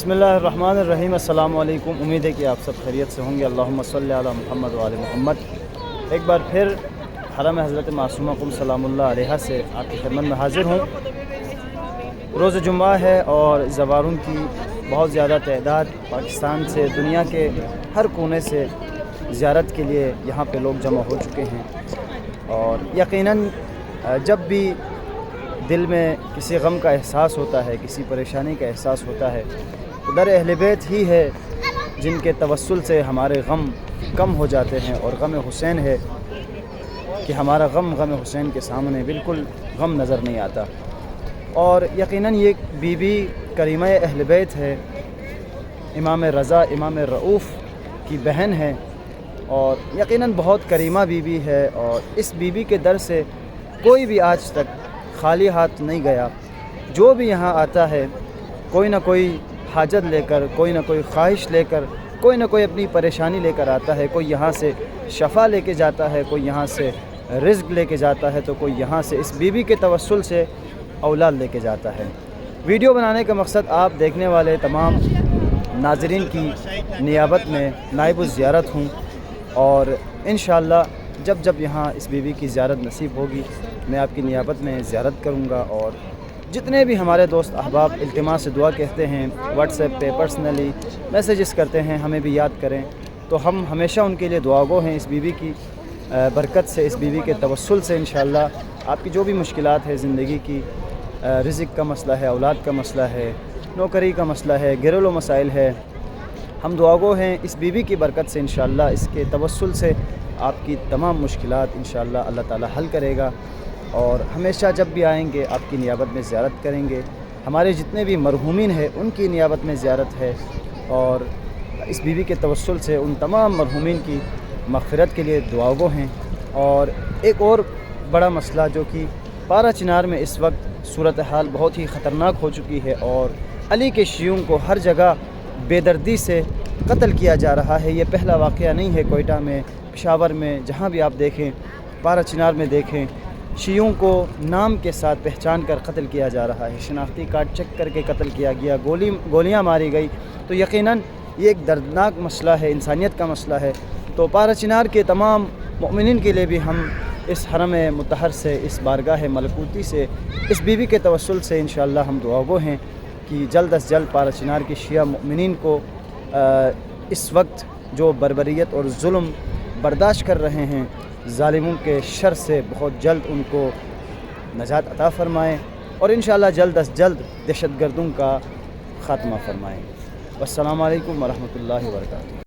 बिस्मिल्लाहिर्रहमानिर्रहीम। अस्सलाम वालेकुम। उम्मीद है कि आप सब खैरियत से होंगे। अल्लाहुम्मा सल्ली अला मुहम्मद व आले मुहम्मद। एक बार फिर हरम हज़रत मासूमा कुम सलामुल्लाह अलैहा से आपकी खिदमत में हाज़िर हूँ। रोज़ जुम्मा है और ज़वारुन की बहुत ज़्यादा तादाद पाकिस्तान से, दुनिया के हर कोने से ज़ियारत के लिए यहाँ पे लोग जमा हो चुके हैं। और यकीनन जब भी दिल में किसी गम का एहसास होता है, किसी परेशानी का एहसास होता है, तो दर अहले बैत ही है जिनके तवस्सुल से हमारे गम कम हो जाते हैं। और गम हुसैन है कि हमारा गम हुसैन के सामने बिल्कुल गम नज़र नहीं आता। और यकीनन ये बीबी करीमा अहले बैत है, इमाम रज़ा इमाम रऊफ़ की बहन है और यकीनन बहुत करीमा बीबी है। और इस बीबी के दर से कोई भी आज तक खाली हाथ नहीं गया। जो भी यहाँ आता है कोई ना कोई हाजत लेकर, कोई ना कोई ख्वाहिश लेकर, कोई ना कोई अपनी परेशानी लेकर आता है। कोई यहाँ से शफ़ा लेके जाता है, कोई यहाँ से रिज़्क़ लेके जाता है, तो कोई यहाँ से इस बीबी के तवस्सुल से औलाद लेके जाता है। वीडियो बनाने का मकसद आप देखने वाले तमाम नाज़रीन की नियाबत में नाइब ज़ियारत हूँ। और इंशाअल्लाह जब जब यहाँ इस बीबी की ज़ियारत नसीब होगी, मैं आपकी नियाबत में ज़ियारत करूँगा। और जितने भी हमारे दोस्त अहबाब इल्तिमा से दुआ कहते हैं, व्हाट्सएप पे पर्सनली मैसेजेस करते हैं, हमें भी याद करें, तो हम हमेशा उनके लिए दुआगो हैं। इस बीबी की बरकत से, इस बीबी के तवस्सुल से इंशाअल्लाह आपकी जो भी मुश्किलात है ज़िंदगी की, रिज़्क़ का मसला है, औलाद का मसला है, नौकरी का मसला है, घरेलू मसाइल है, हम दुआगो हैं। इस बीबी की बरकत से इंशाअल्लाह, इसके तवस्सुल से आपकी तमाम मुश्किलात इंशाअल्लाह अल्लाह ताला हल करेगा। और हमेशा जब भी आएंगे आपकी नियाबत में ज़ियारत करेंगे। हमारे जितने भी मरहूमीन हैं उनकी नियाबत में ज़ियारत है। और इस बीबी के तवस्सुल से उन तमाम मरहूमीन की मग़फ़िरत के लिए दुआगो हैं। और एक और बड़ा मसला जो कि पारा चिनार में इस वक्त सूरत हाल बहुत ही ख़तरनाक हो चुकी है और अली के शियों को हर जगह बेदर्दी से कत्ल किया जा रहा है। ये पहला वाक़या नहीं है। कोयटा में, पेशावर में, जहाँ भी आप देखें, पारा चिनार में देखें, शियों को नाम के साथ पहचान कर कत्ल किया जा रहा है। शनाख्ती कार्ड चेक करके कत्ल किया गया, गोलियां मारी गई। तो यकीनन ये एक दर्दनाक मसला है, इंसानियत का मसला है। तो पारा चिनार के तमाम मोमिनीन के लिए भी हम इस हरम मुतहर से, इस बारगाह मलकूती से, इस बीबी के तवस्सुल से इंशाअल्लाह हम दुआगो हैं कि जल्द अज़ जल्द पारा चिनार के शिया मोमिनीन को इस वक्त जो बर्बरियत और जुल्म बर्दाश्त कर रहे हैं, ज़ालिमों के शर से बहुत जल्द उनको नजात अता फ़रमाएँ और इंशाअल्लाह जल्द अज़ जल्द दहशतगर्दों का ख़ात्मा फ़रमाएँ। अस्सलामु अलैकुम व रहमतुल्लाहि व बरकातुहू।